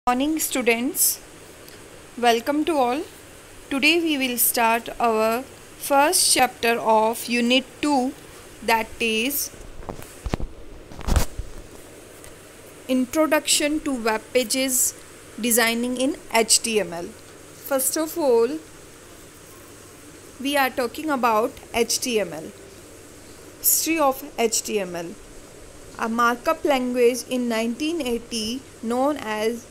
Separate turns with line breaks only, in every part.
Morning students, welcome to all. Today we will start our first chapter of unit 2, that is Introduction to Web Pages Designing in HTML. First of all, we are talking about HTML. History of HTML. A markup language in 1980 known as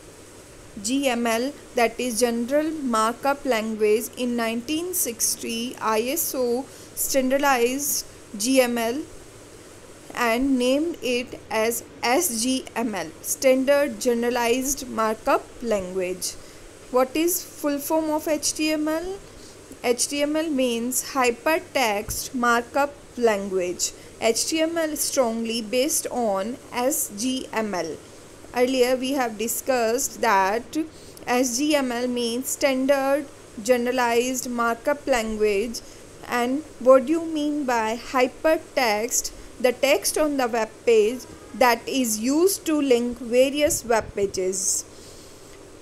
GML, that is General Markup Language. In 1960, ISO standardized GML and named it as SGML, Standard Generalized Markup Language. What is full form of HTML? HTML means Hypertext Markup Language. HTML is strongly based on SGML. Earlier we have discussed that SGML means Standard Generalized Markup Language. And what do you mean by hypertext? The text on the web page that is used to link various web pages.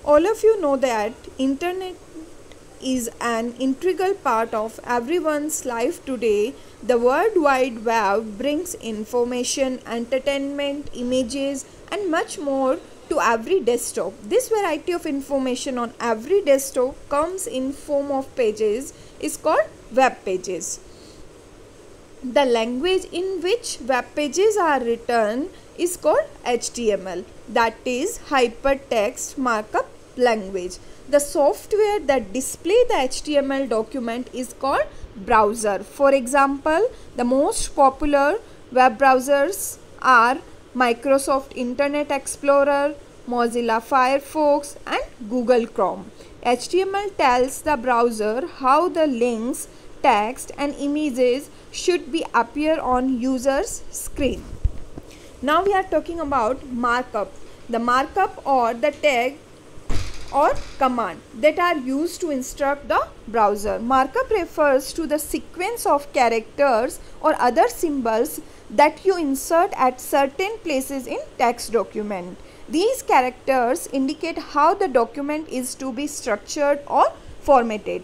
All of you know that internet is an integral part of everyone's life today. The World Wide Web brings information, entertainment, images and much more to every desktop. This variety of information on every desktop comes in form of pages is called web pages. The language in which web pages are written is called HTML, that is Hypertext Markup Language. The software that display the HTML document is called browser. For example, the most popular web browsers are Microsoft Internet Explorer, Mozilla Firefox and Google Chrome. HTML tells the browser how the links, text and images should be appear on user's screen. Now we are talking about markup. The markup or the tag or command that are used to instruct the browser. Markup refers to the sequence of characters or other symbols that you insert at certain places in text document. These characters indicate how the document is to be structured or formatted.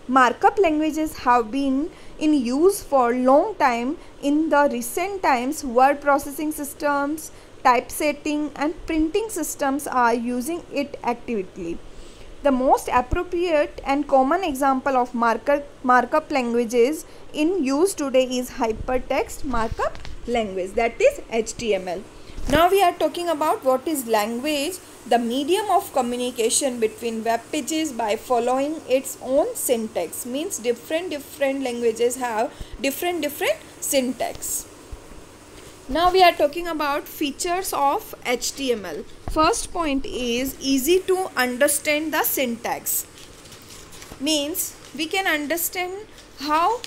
Markup languages have been in use for long time. In the recent times, word processing systems, typesetting and printing systems are using it actively. The most appropriate and common example of markup languages in use today is Hypertext Markup Language, that is HTML. Now we are talking about what is language, the medium of communication between web pages by following its own syntax. Means different languages have different syntax. Now we are talking about features of HTML. First point is easy to understand the syntax. Means we can understand how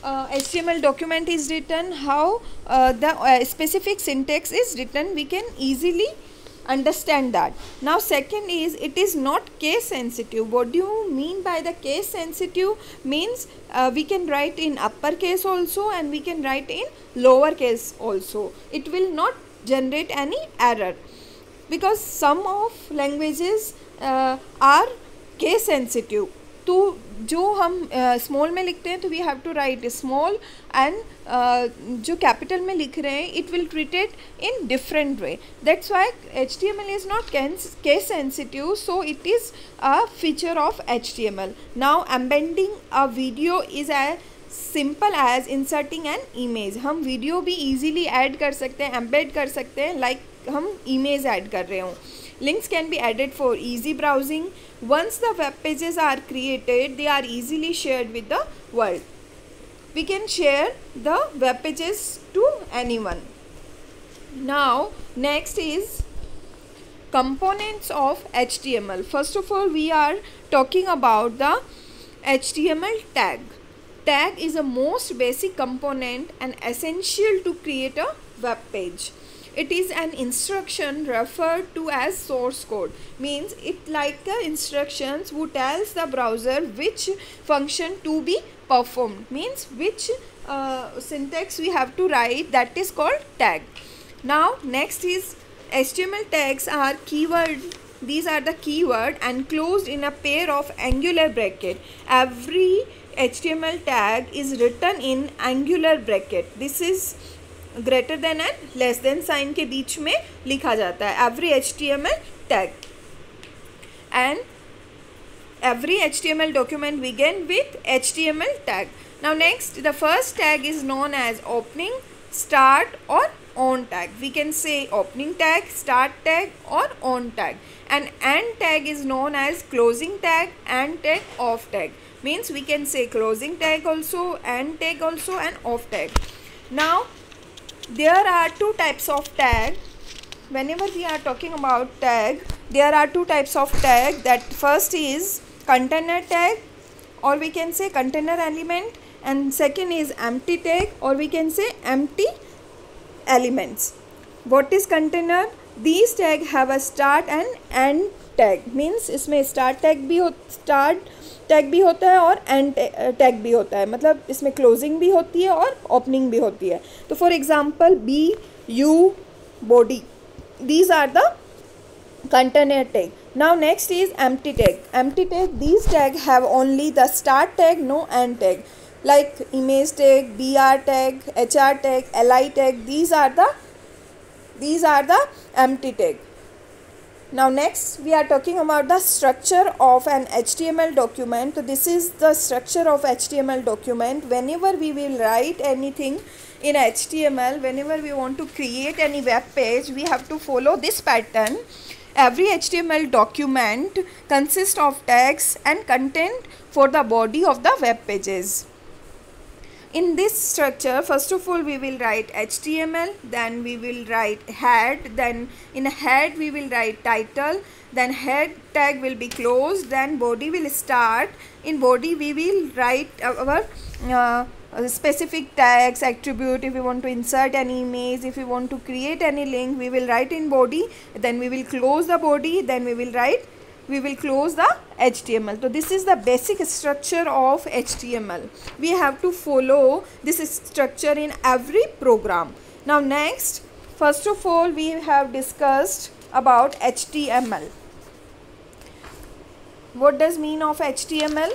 HTML document is written, how the specific syntax is written. We can easily understand that. Now second is it is not case sensitive. What do you mean by the case sensitive? Means we can write in uppercase also and we can write in lowercase also. It will not generate any error because some of languages are case sensitive. तो जो हम small में लिखते हैं तो we have to write small and जो capital में लिख रहे हैं it will treat it in different way. That's why HTML is not case sensitive, so it is a feature of HTML. Now embedding a video is as simple as inserting an image. हम video भी easily add कर सकते हैं, embed कर सकते हैं like हम image add कर रहे हों. Links can be added for easy browsing. Once the web pages are created, they are easily shared with the world. We can share the web pages to anyone. Now, next is components of HTML. First of all, we are talking about the HTML tag. Tag is the most basic component and essential to create a web page. It is an instruction referred to as source code. Means it like the instructions who tells the browser which function to be performed. Means which syntax we have to write, that is called tag. Now next is HTML tags are keyword these are the keyword enclosed in a pair of angular bracket. Every HTML tag is written in angular bracket. This is greater than and less than sign के बीच में लिखा जाता है every HTML tag. And every HTML document begin with HTML tag. Now next, the first tag is known as opening, start or on tag. We can say opening tag, start tag or on tag. And end tag is known as closing tag, end tag, off tag. Means we can say closing tag also, end tag also and off tag. Now there are two types of tag. Whenever we are talking about tag, there are two types of tag. That first is container tag, or we can say container element, and second is empty tag, or we can say empty elements. What is container? These tag have a start and end tag. Means इसमें start tag भी होता है और end tag भी होता है. मतलब इसमें closing भी होती है और opening भी होती है. तो for example B, U, body. These are the container tag. Now next is empty tag. Empty tag, these tag have only the start tag, no end tag. Like image tag, BR tag, HR tag, LI tag. These are the empty tag. Now next we are talking about the structure of an HTML document. So this is the structure of HTML document. Whenever we will write anything in HTML, whenever we want to create any web page, we have to follow this pattern. Every HTML document consists of tags and content for the body of the web pages. In this structure, first of all we will write HTML, then we will write head, then in head we will write title, then head tag will be closed, then body will start. In body we will write our specific tags, attribute. If we want to insert any image, if we want to create any link, we will write in body, then we will close the body, then we will close the HTML. So this is the basic structure of HTML. We have to follow this structure in every program. Now next, first of all we have discussed about HTML. What does mean of HTML?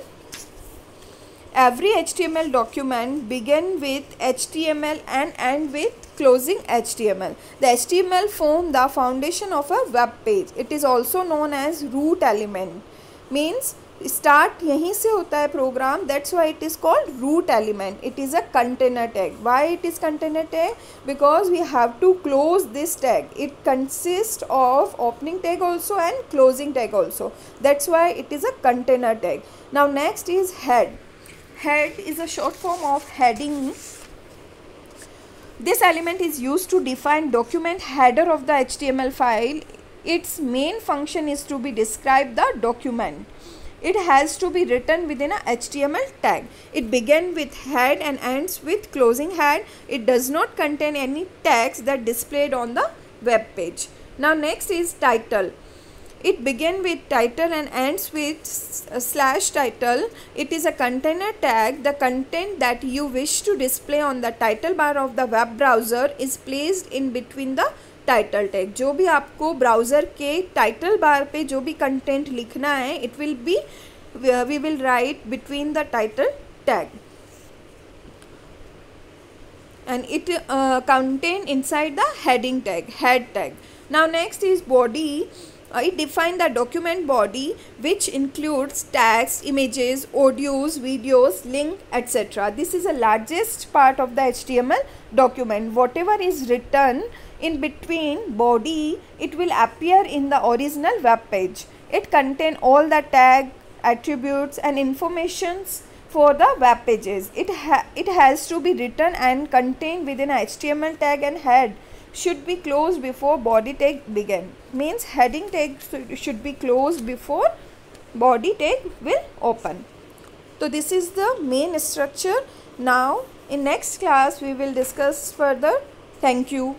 Every HTML document begin with HTML and end with closing HTML. The HTML form the foundation of a web page. It is also known as root element. Means start यहीं से होता है program. That's why it is called root element. It is a container tag. Why it is container tag? Because we have to close this tag. It consists of opening tag also and closing tag also. That's why it is a container tag. Now next is head. Head is a short form of heading. This element is used to define document header of the HTML file. Its main function is to be describe the document. It has to be written within a HTML tag. It begins with head and ends with closing head. It does not contain any text that displayed on the web page. Now next is title. It begins with title and ends with /title. It is a container tag. The content that you wish to display on the title bar of the web browser is placed in between the title tag. जो भी आपको browser के title bar पे जो भी content लिखना है, it will be we will write between the title tag, and it contain inside the heading tag, head tag. Now next is body. It defines the document body, which includes tags, images, audios, videos, link, etc. This is the largest part of the HTML document. Whatever is written in between body, it will appear in the original web page. It contains all the tag, attributes and informations for the web pages. It has to be written and contained within a HTML tag, and head should be closed before body tag begin. Means heading tag should be closed before body tag will open. So this is the main structure. Now in next class we will discuss further. Thank you.